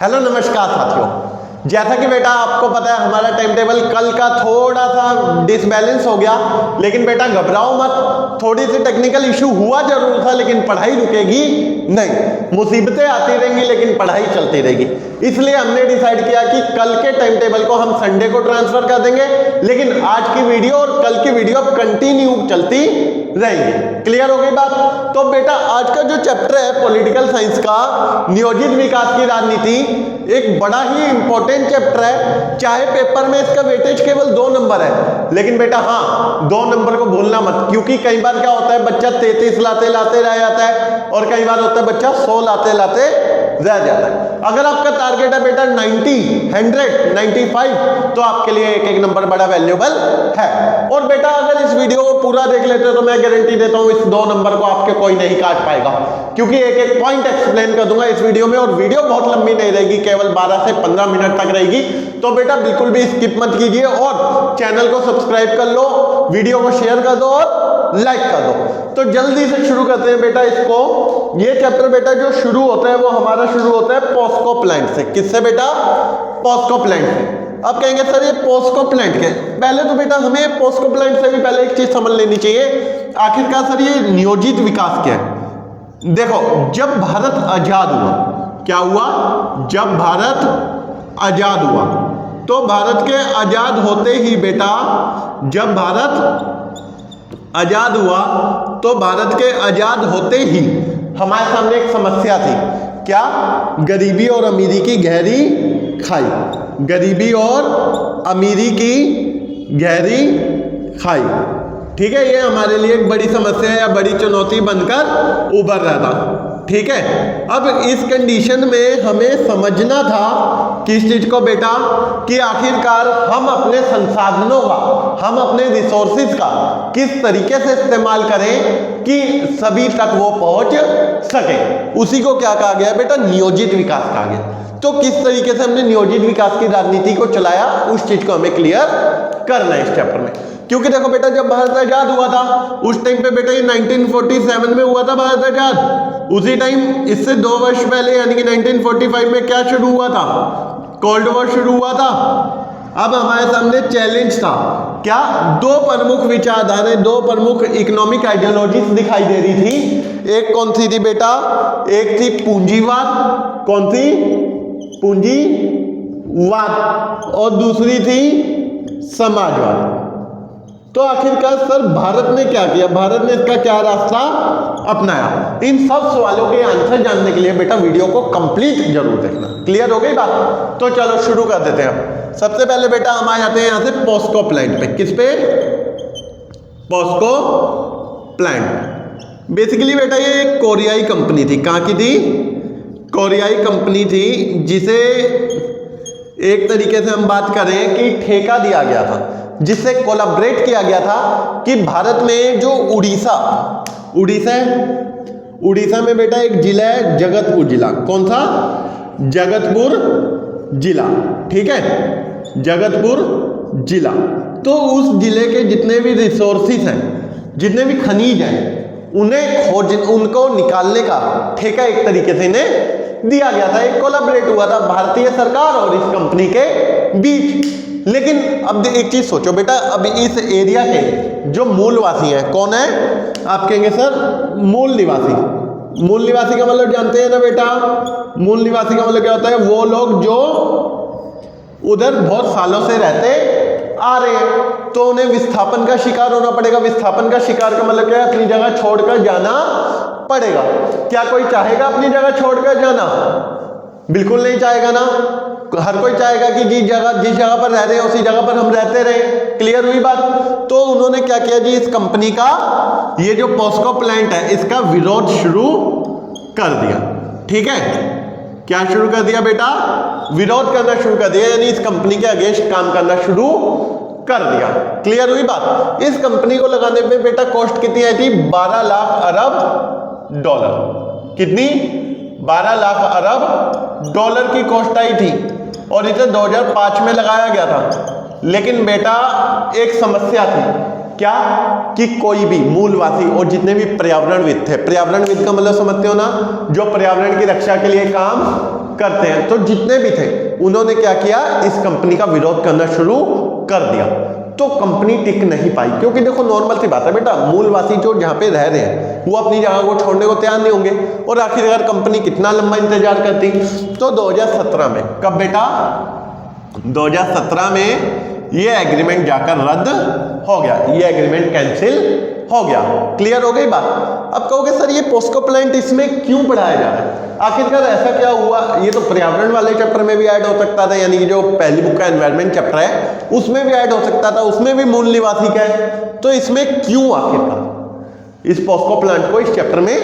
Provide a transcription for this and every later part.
Hello नमस्कार साथियों, जैसा कि बेटा आपको पता है हमारा टाइम टेबल कल का थोड़ा सा डिसबैलेंस हो गया, लेकिन बेटा घबराओ मत। थोड़ी सी टेक्निकल इशू हुआ जरूर था, लेकिन पढ़ाई रुकेगी नहीं। मुसीबतें आती रहेंगी लेकिन पढ़ाई चलती रहेगी। इसलिए हमने डिसाइड किया कि कल के टाइम टेबल को हम संडे को ट्रांसफर कर देंगे, लेकिन आज की वीडियो और कल की वीडियो कंटिन्यू चलती रहेगी। क्लियर हो गई बात? तो बेटा आज का जो चैप्टर है पॉलिटिकल साइंस का नियोजित विकास की राजनीति, एक बड़ा ही इंपॉर्टेंट चैप्टर है। चाहे पेपर में इसका वेटेज केवल 2 नंबर है, लेकिन बेटा हाँ 2 नंबर को भूलना मत, क्योंकि कई बार क्या होता है बच्चा 33 लाते लाते रह जाता है और कई बार होता है बच्चा 100 लाते लाते रह जाता है। अगर आपका टारगेट है बेटा 90, 100, 95 तो आपके लिए एक एक नंबर बड़ा वैल्यूएबल है। और बेटा अगर इस वीडियो को पूरा देख लेते हो तो मैं गारंटी देता हूं इस 2 नंबर को आपके कोई नहीं काट पाएगा, क्योंकि एक एक पॉइंट एक्सप्लेन कर दूंगा इस वीडियो में। और वीडियो बहुत लंबी नहीं रहेगी, केवल 12 से 15 मिनट तक रहेगी। तो बेटा बिल्कुल भी स्किप मत कीजिए और चैनल को सब्सक्राइब कर लो, वीडियो को शेयर कर दो और लाइक कर दो। तो जल्दी से शुरू करते हैं बेटा इसको। ये चैप्टर बेटा जो शुरू होता है वो हमारा शुरू होता है पॉस्को प्लांट से। किससे बेटा? पॉस्को प्लांट से। अब कहेंगे सर ये पॉस्को प्लांट के, पहले तो बेटा हमें पॉस्को प्लांट से भी पहले एक चीज समझ लेनी चाहिए, आखिरकार सर ये नियोजित विकास क्या है। देखो जब भारत आजाद हुआ, क्या हुआ? जब भारत आजाद हुआ तो भारत के आजाद होते ही बेटा, जब भारत आजाद हुआ तो भारत के आजाद होते ही हमारे सामने एक समस्या थी। क्या? गरीबी और अमीरी की गहरी खाई। गरीबी और अमीरी की गहरी खाई, ठीक है, ये हमारे लिए एक बड़ी समस्या या बड़ी चुनौती बनकर उभर रहा था। ठीक है, अब इस कंडीशन में हमें समझना था किस चीज को बेटा, कि आखिरकार हम अपने संसाधनों का, हम अपने रिसोर्सेज का किस तरीके से इस्तेमाल करें कि सभी तक वो पहुंच सके। उसी को क्या कहा गया बेटा? नियोजित विकास कहा गया। तो किस तरीके से हमने नियोजित विकास की राजनीति को चलाया, उस चीज को हमें क्लियर करना है इस चैप्टर में। क्योंकि देखो बेटा जब भारत आजाद हुआ था उस टाइम पे बेटा ये 1947 में हुआ था भारत आजाद। उसी टाइम इससे 2 वर्ष पहले यानी कि 1945 में क्या शुरू हुआ था? कोल्ड वॉर शुरू हुआ था। अब हमारे सामने चैलेंज था, क्या? 2 प्रमुख विचारधाराएं, 2 प्रमुख इकोनॉमिक आइडियोलॉजीज दिखाई दे रही थी। एक कौन सी थी बेटा? एक थी पूंजीवाद। कौन थी? पूंजीवाद। और दूसरी थी समाजवाद। तो आखिरकार सर भारत ने क्या किया? भारत ने इसका क्या रास्ता अपनाया? इन सब सवालों के आंसर जानने के लिए बेटा वीडियो को कंप्लीट जरूर देखना। क्लियर हो गई बात? तो चलो शुरू कर देते हैं। सबसे पहले बेटा हम आ जाते हैं यहां से पॉस्को प्लांट पे। किस पे? POCSO plant. बेसिकली बेटा ये एक कोरियाई कंपनी थी। कहां की थी? कोरियाई कंपनी थी, जिसे एक तरीके से हम बात करें कि ठेका दिया गया था, जिससे कोलैबोरेट किया गया था कि भारत में जो उड़ीसा में बेटा एक जिला है जगतपुर जिला। कौन सा? जगतपुर जिला। ठीक है, जगतपुर जिला। तो उस जिले के जितने भी रिसोर्सेज हैं, जितने भी खनिज हैं, उनको निकालने का ठेका एक तरीके से इन्हें दिया गया था। एक कोलैबोरेट हुआ था भारतीय सरकार और इस कंपनी के बीच। लेकिन अब एक चीज सोचो बेटा, अब इस एरिया के जो मूलवासी हैं, कौन है? आप कहेंगे सर मूल निवासी। मूल निवासी का मतलब जानते हैं ना बेटा? मूल निवासी का मतलब क्या होता है? वो लोग जो उधर बहुत सालों से रहते आ रहे हैं, तो उन्हें विस्थापन का शिकार होना पड़ेगा। विस्थापन का शिकार का मतलब क्या है? अपनी जगह छोड़कर जाना पड़ेगा। क्या कोई चाहेगा अपनी जगह छोड़कर जाना? बिल्कुल नहीं चाहेगा ना। हर कोई चाहेगा कि जिस जगह पर रह रहे हैं उसी जगह पर हम रहते रहे। क्लियर हुई बात? तो उन्होंने क्या किया जी, इस कंपनी का, ये जो पॉस्को प्लांट है, इसका विरोध शुरू कर दिया। ठीक है, क्या शुरू कर दिया बेटा? विरोध करना शुरू कर दिया, यानी इस कंपनी के अगेंस्ट काम करना शुरू कर दिया। क्लियर हुई बात? इस कंपनी को लगाने में बेटा कॉस्ट कितनी आई थी? 12 लाख अरब डॉलर। कितनी? 12 लाख अरब डॉलर की कॉस्ट आई थी और इसे 2005 में लगाया गया था। लेकिन बेटा एक समस्या थी, क्या? कि कोई भी मूलवासी और जितने भी पर्यावरणविद थे, पर्यावरणविद का मतलब समझते हो ना, जो पर्यावरण की रक्षा के लिए काम करते हैं। तो जितने भी थे उन्होंने क्या किया, इस कंपनी का विरोध करना शुरू कर दिया। तो कंपनी टिक नहीं पाई, क्योंकि देखो नॉर्मल सी बात है बेटा, मूलवासी जो जहाँ पे रह रहे हैं वो अपनी जगह को छोड़ने को तैयार नहीं होंगे। और आखिरकार कंपनी कितना लंबा इंतजार करती। तो 2017 में, कब बेटा, 2017 में ये एग्रीमेंट जाकर रद्द हो गया, ये एग्रीमेंट कैंसिल हो गया। क्लियर हो गई बात। अब कहोगे सर ये पोस्को प्लांट इसमें क्यों पढ़ाया जा रहा है, आखिरकार ऐसा क्या हुआ। ये तो पर्यावरण वाले चैप्टर में भी ऐड हो सकता था, यानी कि जो पहली बुक का एनवायरनमेंट चैप्टर है उसमें भी ऐड हो सकता था, उसमें भी मूल निवासी का है। तो इसमें क्यों आखिरकार इस पोस्को प्लांट को इस चैप्टर में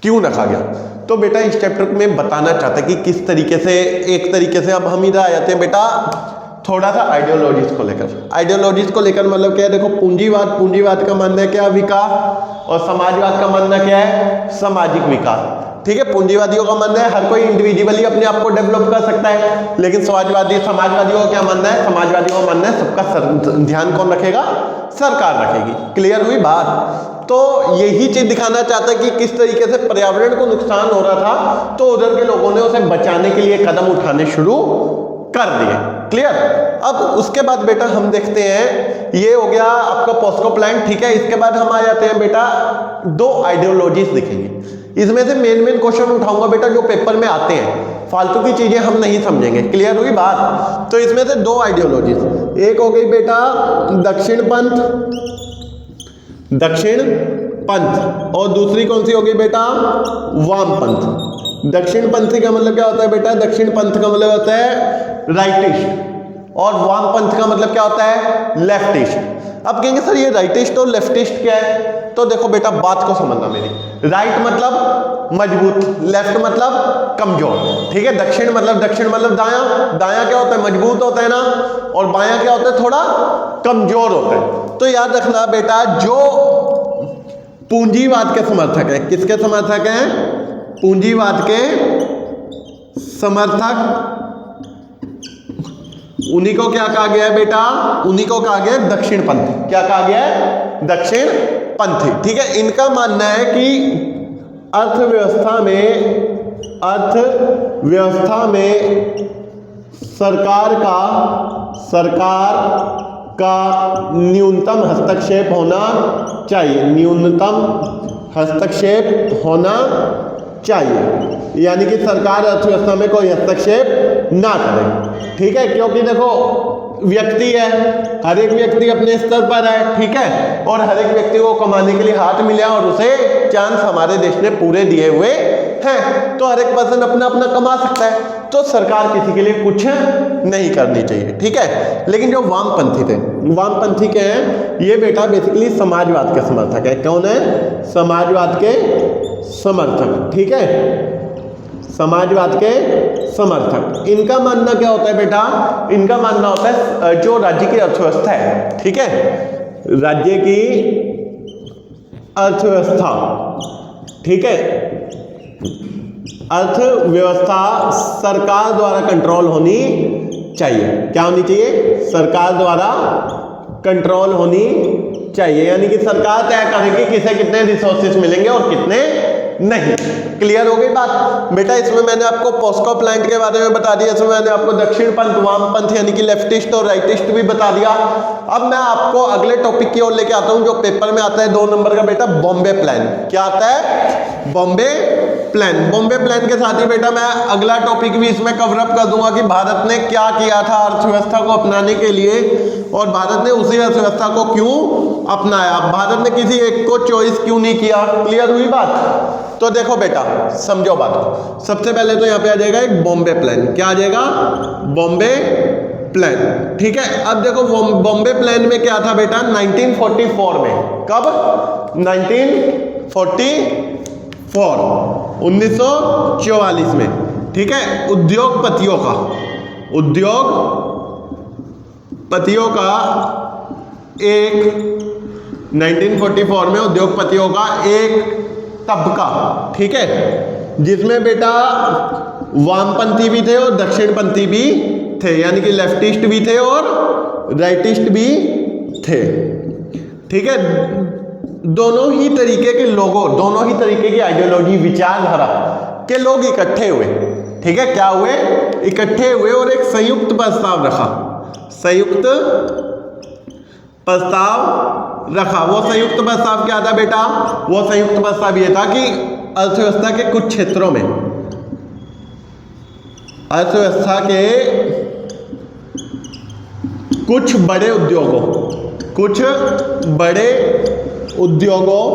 क्यों रखा गया। तो बेटा इस चैप्टर में बताना चाहता है कि किस तरीके से, एक तरीके से अब हम इधर आ जाते हैं बेटा थोड़ा सा आइडियोलॉजीज को लेकर। आइडियोलॉजीज को लेकर मतलब क्या है, देखो पूंजीवाद का मानना है क्या, विकास, और समाजवाद का मानना क्या है, सामाजिक विकास। ठीक है, पूंजीवादियों का मानना है हर कोई इंडिविजुअली अपने आप को डेवलप कर सकता है, लेकिन समाजवादियों का क्या मानना है, समाजवादियों का मानना है सबका ध्यान कौन रखेगा, सरकार रखेगी। क्लियर हुई बात। तो यही चीज दिखाना चाहता है कि किस तरीके से पर्यावरण को नुकसान हो रहा था, तो उधर के लोगों ने उसे बचाने के लिए कदम उठाने शुरू कर दिए। क्लियर। अब उसके बाद बेटा हम देखते हैं, ये हो गया आपका पोस्को प्लांट। ठीक है, इसके बाद हम आ जाते हैं बेटा, दो आइडियोलॉजीज दिखेंगी। इसमें से मेन क्वेश्चन उठाऊंगा बेटा जो पेपर में आते हैं, फालतू की चीजें हम नहीं समझेंगे। क्लियर हुई बात। तो इसमें से दो आइडियोलॉजीज, एक हो गई बेटा दक्षिण पंथ, और दूसरी कौन सी होगी बेटा, वामपंथ। दक्षिण पंथी का मतलब क्या होता है बेटा, दक्षिण पंथ का मतलब होता है राइटिस्ट, और वामपंथ का मतलब क्या होता है, लेफ्टिस्ट। अब कहेंगे सर ये राइटिस्ट और लेफ्टिस्ट क्या है, तो देखो बेटा बात को समझना मेरी। राइट मतलब मजबूत, लेफ्ट मतलब कमजोर। ठीक है, दक्षिण मतलब दायां, दायां क्या होता है, मजबूत होता है ना, और बायां क्या होता है, थोड़ा कमजोर होता है। तो याद रखना बेटा, जो पूंजीवाद के समर्थक है, किसके समर्थक हैं, पूंजीवाद के समर्थक, उन्हीं को क्या कहा गया है बेटा, उन्हीं को कहा गया है दक्षिण पंथी। क्या कहा गया है, दक्षिण पंथी। ठीक है, इनका मानना है कि अर्थव्यवस्था में सरकार का न्यूनतम हस्तक्षेप होना चाहिए, यानी कि सरकार अर्थव्यवस्था में कोई हस्तक्षेप ना करे। ठीक है, क्योंकि देखो व्यक्ति है, हर एक व्यक्ति अपने स्तर पर है। ठीक है, और हर एक व्यक्ति को कमाने के लिए हाथ मिला और उसे चांस हमारे देश ने पूरे दिए हुए हैं, तो हर एक पर्सन अपना अपना कमा सकता है, तो सरकार किसी के लिए कुछ नहीं करनी चाहिए। ठीक है, लेकिन जो वामपंथी के हैं, ये बेटा बेसिकली समाजवाद के समर्थक है। कौन है, समाजवाद के समर्थक। ठीक है, समाजवाद के समर्थक। इनका मानना क्या होता है बेटा, इनका मानना होता है जो राज्य की अर्थव्यवस्था है, ठीक है, राज्य की अर्थव्यवस्था, ठीक है, अर्थव्यवस्था सरकार द्वारा कंट्रोल होनी चाहिए। क्या होनी चाहिए, सरकार द्वारा कंट्रोल होनी चाहिए, यानी कि सरकार तय करेगी किसे कितने रिसोर्सेज मिलेंगे और कितने नहीं। क्लियर हो गई बात बेटा। इसमें मैंने आपको पोस्को प्लांट के बारे में बता दिया, इसमें मैंने आपको दक्षिण पंथ, वाम पंथ यानी कि लेफ्टिस्ट और राइटिस्ट भी बता दिया। अब मैं आपको अगले टॉपिक की ओर लेके आता हूं जो पेपर में आता है 2 नंबर का बेटा, बॉम्बे प्लान। क्या आता है, बॉम्बे प्लान। बॉम्बे प्लान के साथ ही बेटा मैं अगला टॉपिक भी इसमें कवर अप कर दूंगा कि भारत ने क्या किया था अर्थव्यवस्था को अपनाने के लिए, और भारत ने उसी अर्थव्यवस्था को क्यों अपनाया, भारत ने किसी एक को चॉइस क्यों नहीं किया। क्लियर हुई बात। तो देखो बेटा समझो बात को, सबसे पहले तो यहाँ पे आ जाएगा एक बॉम्बे प्लान। क्या आ जाएगा, बॉम्बे प्लान। ठीक है, अब देखो बॉम्बे प्लान में क्या था बेटा, 1944 में। कब, 1944 में। ठीक है, उद्योगपतियों का एक 1944 में उद्योगपतियों का एक तबका, ठीक है, जिसमें बेटा वामपंथी भी थे और दक्षिणपंथी भी थे, यानी कि लेफ्टिस्ट भी थे और राइटिस्ट भी थे। ठीक है, दोनों ही तरीके के लोगों, दोनों ही तरीके की आइडियोलॉजी, विचारधारा के लोग इकट्ठे हुए। ठीक है, क्या हुए, इकट्ठे हुए और एक संयुक्त प्रस्ताव रखा, संयुक्त प्रस्ताव रखा। वो संयुक्त प्रस्ताव क्या था बेटा, वो संयुक्त प्रस्ताव ये था कि अर्थव्यवस्था के कुछ क्षेत्रों में, अर्थव्यवस्था के कुछ बड़े उद्योगों, कुछ बड़े उद्योगों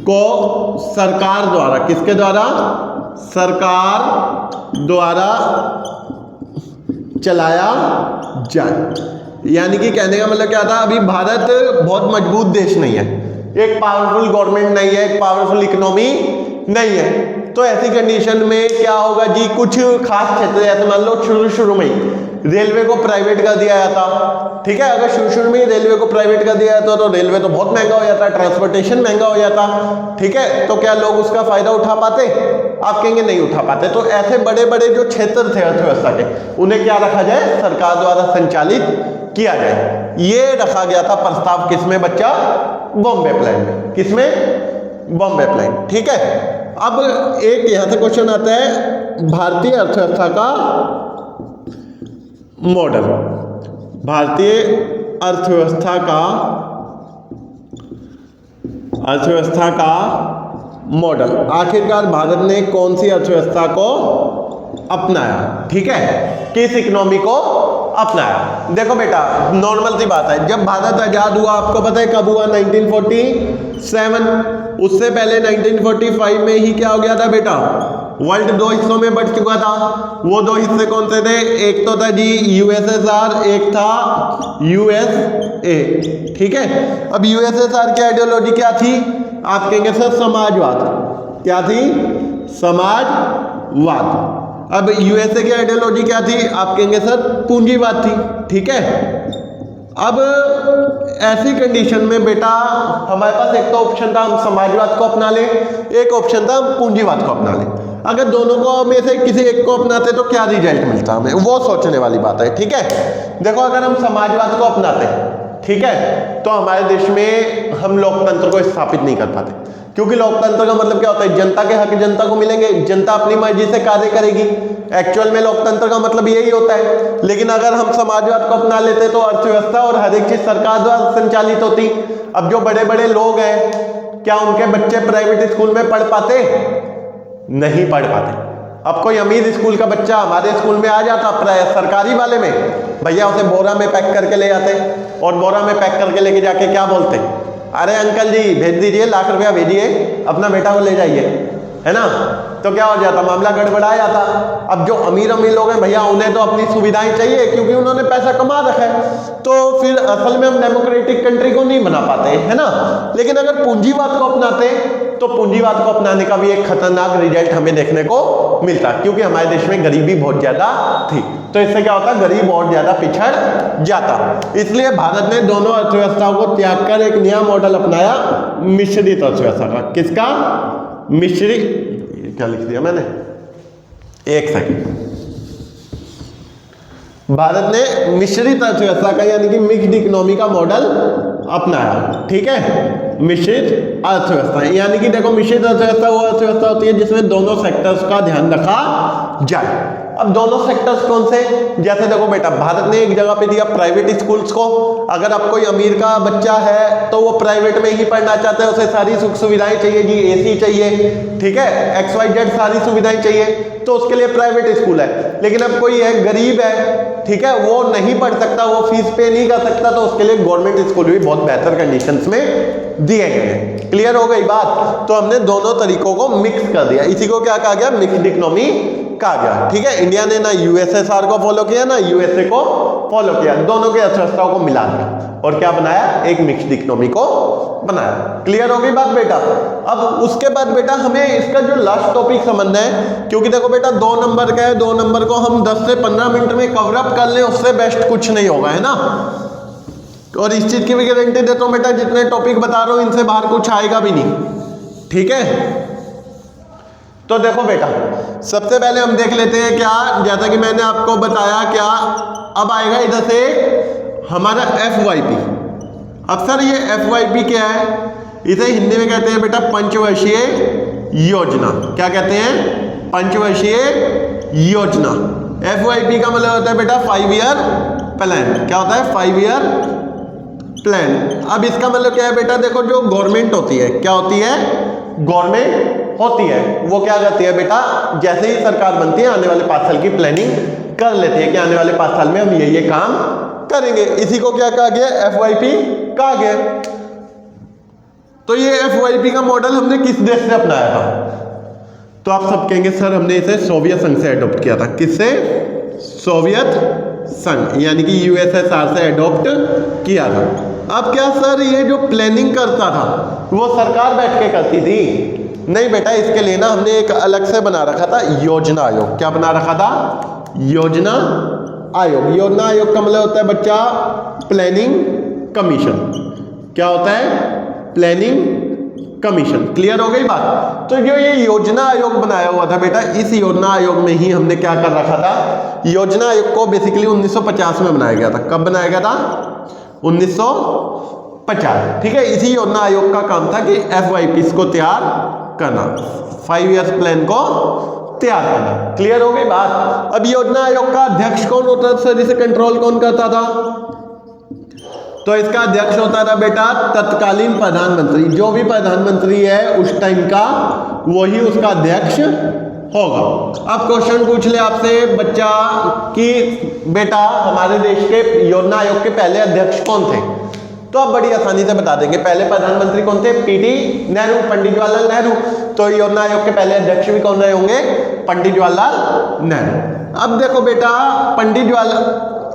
को सरकार द्वारा, किसके द्वारा, सरकार द्वारा चलाया जाए। यानी कि कहने का मतलब क्या था, अभी भारत बहुत मजबूत देश नहीं है, एक पावरफुल गवर्नमेंट नहीं है, एक पावरफुल इकोनॉमी नहीं है, तो ऐसी कंडीशन में क्या होगा जी, कुछ खास क्षेत्र जैसे मान लो शुरू में ही रेलवे को प्राइवेट कर दिया जाता, ठीक है, अगर शुरू में ही रेलवे को प्राइवेट कर दिया जाता तो रेलवे तो बहुत महंगा हो जाता, ट्रांसपोर्टेशन महंगा हो जाता, ठीक है, तो क्या लोग उसका फायदा उठा पाते, आप कहेंगे नहीं उठा पाते। तो ऐसे बड़े बड़े जो क्षेत्र थे अर्थव्यवस्था के, उन्हें क्या रखा जाए, सरकार द्वारा संचालित किया जाए। ये रखा गया था प्रस्ताव, किसमें बच्चा, बॉम्बे प्लान में, किसमें, बॉम्बे प्लान, ठीक है। अब एक यहां से क्वेश्चन आता है, भारतीय अर्थव्यवस्था का मॉडल, भारतीय अर्थव्यवस्था का मॉडल, आखिरकार भारत ने कौन सी अर्थव्यवस्था को अपनाया, ठीक है, किस इकोनॉमी को अपनाया। देखो बेटा, नॉर्मल सी बात है, जब भारत आजाद हुआ, आपको पता है कब हुआ, 1947, उससे पहले 1945 में ही क्या हो गया था बेटा, वर्ल्ड दो हिस्सों में बढ़ चुका था। वो दो हिस्से कौन से थे, एक तो था जी यूएसएसआर, एक था यूएसए, ठीक है। अब यूएसएसआर की आइडियोलॉजी क्या थी, आप कहेंगे सर समाजवाद, क्या थी, समाजवाद। अब यूएसए की आइडियोलॉजी क्या थी, आप कहेंगे सर पूंजीवाद थी, ठीक है। अब ऐसी कंडीशन में बेटा हमारे पास एक तो ऑप्शन था हम समाजवाद को अपना लें, एक ऑप्शन था हम पूंजीवाद को अपना लें। अगर दोनों को में से किसी एक को अपनाते तो क्या रिजल्ट मिलता हमें, वो सोचने वाली बात है, ठीक है। देखो अगर हम समाजवाद को अपनाते, ठीक है, तो हमारे देश में हम लोकतंत्र को स्थापित नहीं कर पाते, क्योंकि लोकतंत्र का मतलब क्या होता है, जनता के हक जनता को मिलेंगे, जनता अपनी मर्जी से कार्य करेगी, एक्चुअल में लोकतंत्र का मतलब यही होता है। लेकिन अगर हम समाजवाद को अपना लेते तो अर्थव्यवस्था और हर एक चीज सरकार द्वारा संचालित होती। अब जो बड़े बड़े लोग हैं, क्या उनके बच्चे प्राइवेट स्कूल में पढ़ पाते, नहीं पढ़ पाते। अब कोई अमीर स्कूल का बच्चा हमारे स्कूल में आ जाता, सरकारी वाले में, भैया उसे बोरा में पैक करके ले जाते, और बोरा में पैक करके लेके जाके क्या बोलते, अरे अंकल जी भेज दीजिए, लाख रुपया भेजिए, अपना बेटा को ले जाइए, है ना। तो क्या हो जाता, मामला गड़बड़ा जाता। अब जो अमीर लोग हैं भैया, उन्हें तो अपनी सुविधाएं चाहिए, क्योंकि उन्होंने पैसा कमा रखा है, तो फिर असल में हम डेमोक्रेटिक कंट्री को नहीं बना पाते, है ना। लेकिन अगर पूंजीवाद को अपनाते तो पूंजीवाद को अपनाने का भी एक खतरनाक रिजल्ट हमें देखने को मिलता, क्योंकि हमारे देश में गरीबी बहुत ज्यादा थी। तो इससे क्या होता, गरीब और ज्यादा पिछड़ जाता। इसलिए भारत ने दोनों अर्थव्यवस्थाओं को त्याग कर एक नया मॉडल अपनाया, मिश्रित अर्थव्यवस्था का। किसका, मिश्रित, क्या लिख दिया मैंने, एक सेकंड। भारत ने मिश्रित अर्थव्यवस्था का यानी कि मिक्स्ड इकोनॉमी का मॉडल अपनाया, ठीक है। मिश्रित अर्थव्यवस्था यानी कि देखो, मिश्रित अर्थव्यवस्था वो अर्थव्यवस्था होती है जिसमें दोनों सेक्टर्स का ध्यान रखा जाए। अब दोनों सेक्टर्स कौन से, जैसे देखो बेटा, भारत ने एक जगह पे दिया प्राइवेट स्कूल्स को। अगर आप कोई अमीर का बच्चा है तो वो प्राइवेट में ही पढ़ना चाहता है, उसे सारी सुख सुविधाएं चाहिए जी, एसी चाहिए, ठीक है, XYZ सारी सुविधाएं चाहिए, तो उसके लिए प्राइवेट स्कूल है। लेकिन अब कोई है गरीब है, ठीक है, वो नहीं पढ़ सकता, वो फीस पे नहीं कर सकता, तो उसके लिए गवर्नमेंट स्कूल भी बहुत बेहतर कंडीशंस में दिए गए हैं। क्लियर हो गई बात। तो हमने दोनों तरीकों को मिक्स कर दिया, इसी को क्या कहा गया, मिक्स्ड इकोनॉमी कहा गया, ठीक है। इंडिया ने ना यूएसएसआर को फॉलो किया ना यूएसए को फॉलो किया, दोनों के अर्थव्यवस्थाओं को मिला दिया और क्या बनाया, एक मिक्स्ड इकोनॉमी को बनाया। क्लियर हो गई बात बेटा। अब उसके बाद बेटा हमें इसका जो लास्ट टॉपिक समझना है, क्योंकि देखो बेटा 2 नंबर का है, 2 नंबर को हम 10 से 15 मिनट में कवर अप कर लें, उससे बेस्ट कुछ नहीं होगा, है ना। और इस चीज की भी गारंटी देता हूं बेटा, जितने टॉपिक बता रहा हूं इनसे बाहर कुछ आएगा भी नहीं, ठीक है। तो देखो बेटा, सबसे पहले हम देख लेते हैं क्या, जैसा कि मैंने आपको बताया, क्या अब आएगा इधर से हमारा FYP। अब सर ये FYP क्या है, इसे हिंदी में कहते हैं बेटा पंचवर्षीय योजना। क्या कहते हैं? पंचवर्षीय योजना। FYP का मतलब होता है बेटा 5 ईयर प्लान। क्या होता है? 5 ईयर प्लान। अब इसका मतलब क्या है बेटा? देखो जो गवर्नमेंट होती है, क्या होती है? गवर्नमेंट होती है, वो क्या करती है बेटा? जैसे ही सरकार बनती है आने वाले 5 साल की प्लानिंग कर लेती है कि आने वाले 5 साल में हम ये काम करेंगे। इसी को क्या कहा गया? FYP कहा गया। तो ये FYP का मॉडल हमने किस देश से अपनाया था? तो आप सब कहेंगे सर हमने इसे सोवियत संघ से अडॉप्ट किया था। किससे? सोवियत संघ, यानी कि USSR से अडॉप्ट किया था। अब क्या सर ये जो प्लानिंग करता था वो सरकार बैठ के करती थी? नहीं बेटा, इसके लिए ना हमने एक अलग से बना रखा था योजना आयोग। क्या बना रखा था? योजना आयोग। योजना आयोग का मतलब होता है बच्चा प्लानिंग कमीशन। क्या होता है? Planning commission. क्लियर हो गई बात? तो जो ये योजना आयोग बनाया हुआ था बेटा, इस योजना आयोग में ही हमने क्या कर रखा था? योजना आयोग को बेसिकली 1950 में बनाया गया था। कब बनाया गया था? 1950। ठीक है, इसी योजना आयोग का काम था कि FYP को तैयार करना, 5 ईयर्स प्लान को तैयार करना। क्लियर हो गई बात? अब योजना आयोग का अध्यक्ष कौन होता था सर? इसे कंट्रोल कौन करता था? तो इसका अध्यक्ष होता था बेटा तत्कालीन प्रधानमंत्री। जो भी प्रधानमंत्री है उस टाइम का, वही उसका अध्यक्ष होगा। अब क्वेश्चन पूछ ले आपसे बच्चा कि बेटा हमारे देश के योजना आयोग के पहले अध्यक्ष कौन थे? तो आप बड़ी आसानी से बता देंगे। पहले प्रधानमंत्री कौन थे? PT नेहरू, पंडित जवाहरलाल नेहरू। तो योजना आयोग के पहले अध्यक्ष भी कौन रहे होंगे? पंडित जवाहरलाल नेहरू। अब देखो बेटा पंडित जवाहरलाल,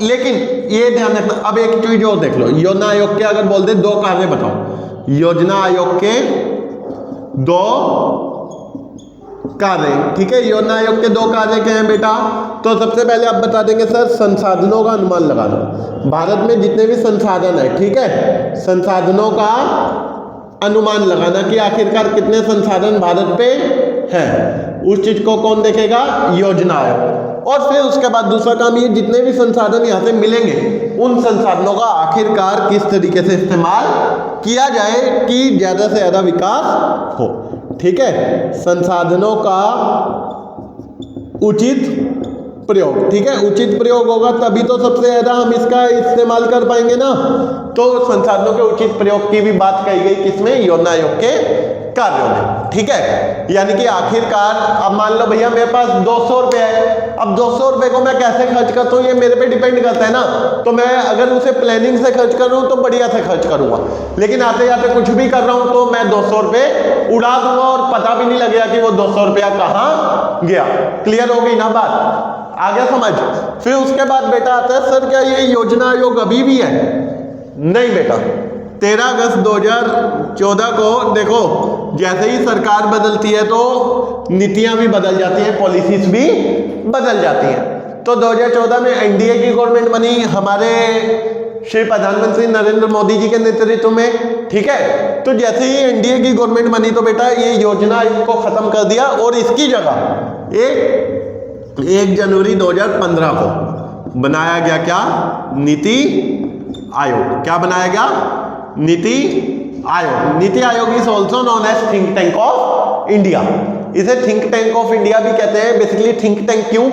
लेकिन ये ध्यान रखना, अब एक चीज और देख लो। योजना आयोग के अगर बोल दे 2 कार्य बताओ, योजना आयोग के 2 कार्य। ठीक है, योजना आयोग के 2 कार्य क्या हैं बेटा? तो सबसे पहले आप बता देंगे सर संसाधनों का अनुमान लगाना। भारत में जितने भी संसाधन है, ठीक है, संसाधनों का अनुमान लगाना कि आखिरकार कितने संसाधन भारत पे हैं, उस चीज को कौन देखेगा? योजना आयोग। और फिर उसके बाद दूसरा काम ये, जितने भी संसाधन यहाँ से मिलेंगे उन संसाधनों का आखिरकार किस तरीके से इस्तेमाल किया जाए कि ज्यादा से ज्यादा विकास हो। ठीक है, संसाधनों का उचित प्रयोग। ठीक है, उचित प्रयोग होगा तभी तो सबसे ज्यादा हम इसका इस्तेमाल कर पाएंगे ना। तो संसाधनों के उचित प्रयोग की भी बात कही गई किसमें? योजना आयोग के कार्यों में। ठीक है, यानी कि आखिरकार अब मान लो भैया मेरे पास 200 रुपए है, अब 200 रुपए को मैं कैसे खर्च करता हूँ ये मेरे पे डिपेंड करता है ना। तो मैं अगर उसे प्लानिंग से खर्च करूँ तो बढ़िया से खर्च करूंगा, लेकिन आते जाते कुछ भी कर रहा हूँ तो मैं 200 रुपए उड़ा दूंगा और पता भी नहीं लगेगा कि वो 200 रुपया कहाँ गया। क्लियर हो गई ना बात? आ गया समझ? फिर उसके बाद बेटा आता है सर क्या ये योजना आयोग अभी भी है? नहीं बेटा, 13 अगस्त 2014 को देखो जैसे ही सरकार बदलती है तो नीतियां भी बदल जाती हैं, पॉलिसीज भी बदल जाती हैं। तो 2014 में NDA की गवर्नमेंट बनी हमारे श्री प्रधानमंत्री नरेंद्र मोदी जी के नेतृत्व में। ठीक है, तो जैसे ही NDA की गवर्नमेंट बनी तो बेटा ये योजना आयोग को खत्म कर दिया और इसकी जगह 1 जनवरी 2015 को बनाया गया क्या? नीति आयोग। क्या बनाया गया? नीति Aayog. NITI Aayog is also known as think tank of India. इसे थिंक टैंक ऑफ इंडिया भी कहते हैं। बेसिकली थिंक टैंक क्यों?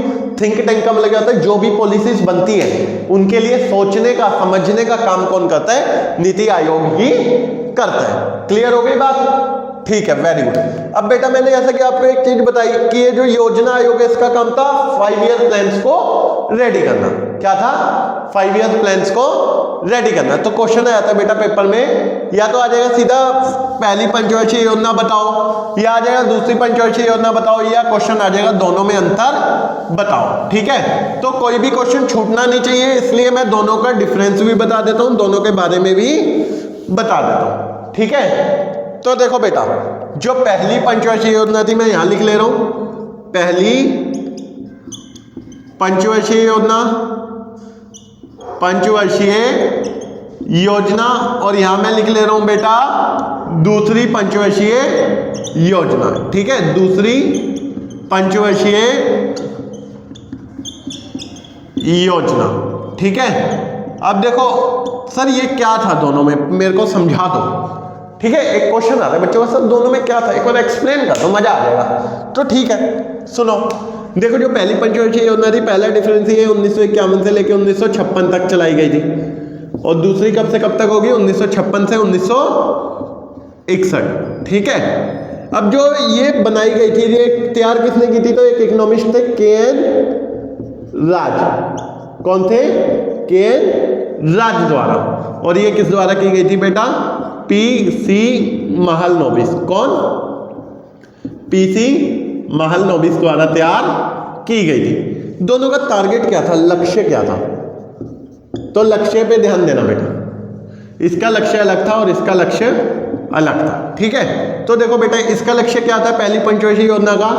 थिंक टैंक का मतलब क्या होता है? जो भी पॉलिसीज बनती है उनके लिए सोचने का, समझने का काम कौन करता है? नीति आयोग ही करता है। क्लियर हो गई बात? ठीक है, वेरी गुड। अब बेटा मैंने जैसा कि आपको एक चीज बताई कि ये जो योजना आयोग है इसका काम था 5 ईयर प्लान्स को रेडी करना। क्या था? 5 ईयर प्लान्स को रेडी करना। तो क्वेश्चन आया था बेटा पेपर में, या तो आ जाएगा सीधा पहली पंचवर्षीय योजना बताओ, या आ जाएगा दूसरी पंचवर्षीय योजना बताओ, या क्वेश्चन आ जाएगा दोनों में अंतर बताओ। ठीक है, तो कोई भी क्वेश्चन छूटना नहीं चाहिए, इसलिए मैं दोनों का डिफरेंस भी बता देता हूं, दोनों के बारे में भी बता देता हूं। ठीक है, तो देखो बेटा जो पहली पंचवर्षीय योजना थी मैं यहां लिख ले रहा हूं, पहली पंचवर्षीय योजना, पंचवर्षीय योजना, और यहां मैं लिख ले रहा हूं बेटा दूसरी पंचवर्षीय योजना। ठीक है, दूसरी पंचवर्षीय योजना। ठीक है, अब देखो सर ये क्या था दोनों में, मेरे को समझा दो। ठीक है, एक क्वेश्चन आता है बच्चों का, सर दोनों में क्या था, एक बार एक्सप्लेन कर दो, मजा आ जाएगा। तो ठीक है सुनो, देखो जो पहली पंचवर्षीय योजना थी, पहला डिफरेंस ये 1951 से लेकर 1956 तक चलाई गई थी, और दूसरी कब से कब तक होगी, 1956 से 1961। ठीक है, अब जो ये बनाई गई थी, ये तैयार किसने की थी, तो एक इकोनॉमिस्ट थे के.एन. राज। कौन थे, के.एन. राज द्वारा। और ये किस द्वारा की गई थी बेटा, पी.सी. महालनोबिस। कौन, पी.सी. महालनोबिस द्वारा तैयार की गई थी। दोनों का टारगेट क्या था, लक्ष्य क्या था, तो लक्ष्य पे ध्यान देना बेटा, इसका लक्ष्य अलग था और इसका लक्ष्य अलग था। ठीक है, तो देखो बेटा इसका लक्ष्य क्या था पहली पंचवर्षीय योजना का,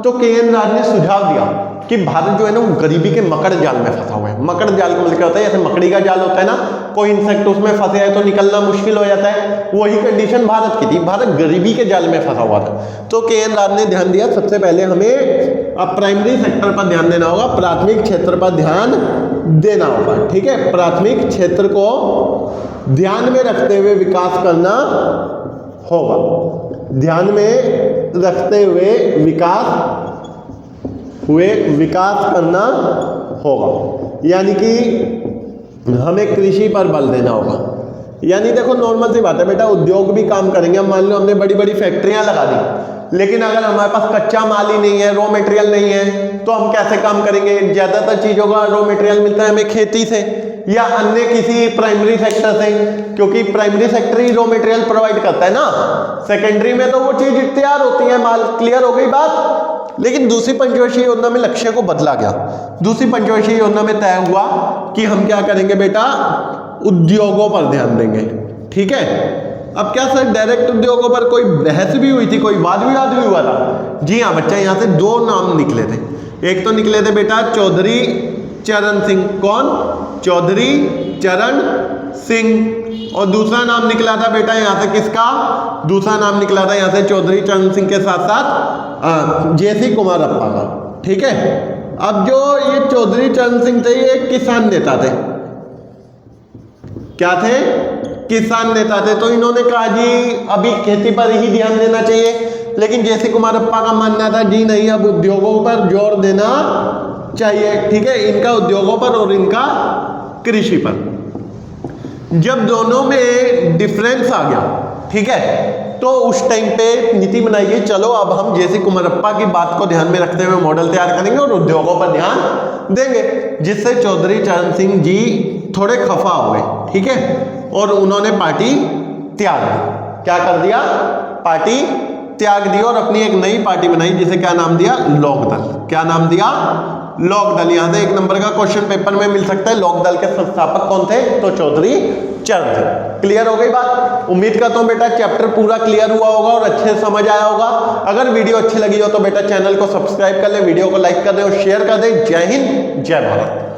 तो के.एन. राज ने सुझाव दिया कि भारत जो है ना वो गरीबी के मकड़ जाल में फंसा हुआ है। मकड़ जाल का मतलब क्या होता है, जैसे मकड़ी का जाल होता है ना, कोई इंसेक्ट उसमें फंसे है तो निकलना मुश्किल हो जाता है, वही कंडीशन भारत की थी, भारत गरीबी के जाल में फंसा हुआ था। तो के.एन. राज ने ध्यान दिया, सबसे पहले हमें अब प्राइमरी सेक्टर पर ध्यान देना होगा, प्राथमिक क्षेत्र पर ध्यान देना होगा। ठीक है, प्राथमिक क्षेत्र को ध्यान में रखते हुए विकास करना होगा, ध्यान में रखते हुए विकास करना होगा, यानी कि हमें कृषि पर बल देना होगा। यानी देखो नॉर्मल सी बात है बेटा, उद्योग भी काम करेंगे, मान लो हमने बड़ी बड़ी फैक्ट्रियां लगा दी, लेकिन अगर हमारे पास कच्चा माल ही नहीं है, रॉ मटेरियल नहीं है, तो हम कैसे काम करेंगे। ज्यादातर चीजों का रॉ मटेरियल मिलता है हमें खेती से या अन्य किसी प्राइमरी सेक्टर से, क्योंकि प्राइमरी सेक्टर ही रॉ मटेरियल प्रोवाइड करता है ना, सेकेंडरी में तो वो चीज तैयार होती है, माल। क्लियर हो गई बात। लेकिन दूसरी पंचवर्षीय योजना में लक्ष्य को बदला गया। दूसरी पंचवर्षीय योजना में तय हुआ कि हम क्या करेंगे बेटा, उद्योगों पर ध्यान देंगे। ठीक है, अब क्या सर डायरेक्ट उद्योगों पर कोई बहस भी हुई थी, कोई वाद विवाद भी हुआ था? जी हाँ बच्चा, यहाँ से दो नाम निकले थे। एक तो निकले थे बेटा चौधरी चरण सिंह। कौन, चौधरी चरण सिंह। और दूसरा नाम निकला था बेटा यहाँ से किसका, दूसरा नाम निकला था यहाँ से चौधरी चरण सिंह के साथ साथ जे.सी. कुमारप्पा का। ठीक है, अब जो ये चौधरी चरण सिंह थे ये किसान नेता थे। क्या थे, किसान नेता थे। तो इन्होंने कहा जी अभी खेती पर ही ध्यान देना चाहिए, लेकिन जे.सी. कुमारप्पा का मानना था जी नहीं, अब उद्योगों पर जोर देना चाहिए। ठीक है, इनका उद्योगों पर और इनका कृषि पर। जब दोनों में डिफरेंस आ गया, ठीक है, तो उस टाइम पे नीति बनाई गई, चलो अब हम जे.सी. कुमारप्पा की बात को ध्यान में रखते हुए मॉडल तैयार करेंगे और उद्योगों पर ध्यान देंगे, जिससे चौधरी चरण सिंह जी थोड़े खफा हो गए। ठीक है, और उन्होंने पार्टी त्याग दी। क्या कर दिया, पार्टी त्याग दी और अपनी एक नई पार्टी बनाई, जिसे क्या नाम दिया, लोकदल। क्या नाम दिया, लोकदल। यहां से एक नंबर का क्वेश्चन पेपर में मिल सकता है। लोकदल के संस्थापक कौन थे, तो चौधरी चरण सिंह। क्लियर हो गई बात। उम्मीद करता हूं बेटा चैप्टर पूरा क्लियर हुआ होगा और अच्छे से समझ आया होगा। अगर वीडियो अच्छी लगी हो तो बेटा चैनल को सब्सक्राइब कर ले, वीडियो को लाइक कर दे और शेयर कर दे। जय हिंद, जय भारत।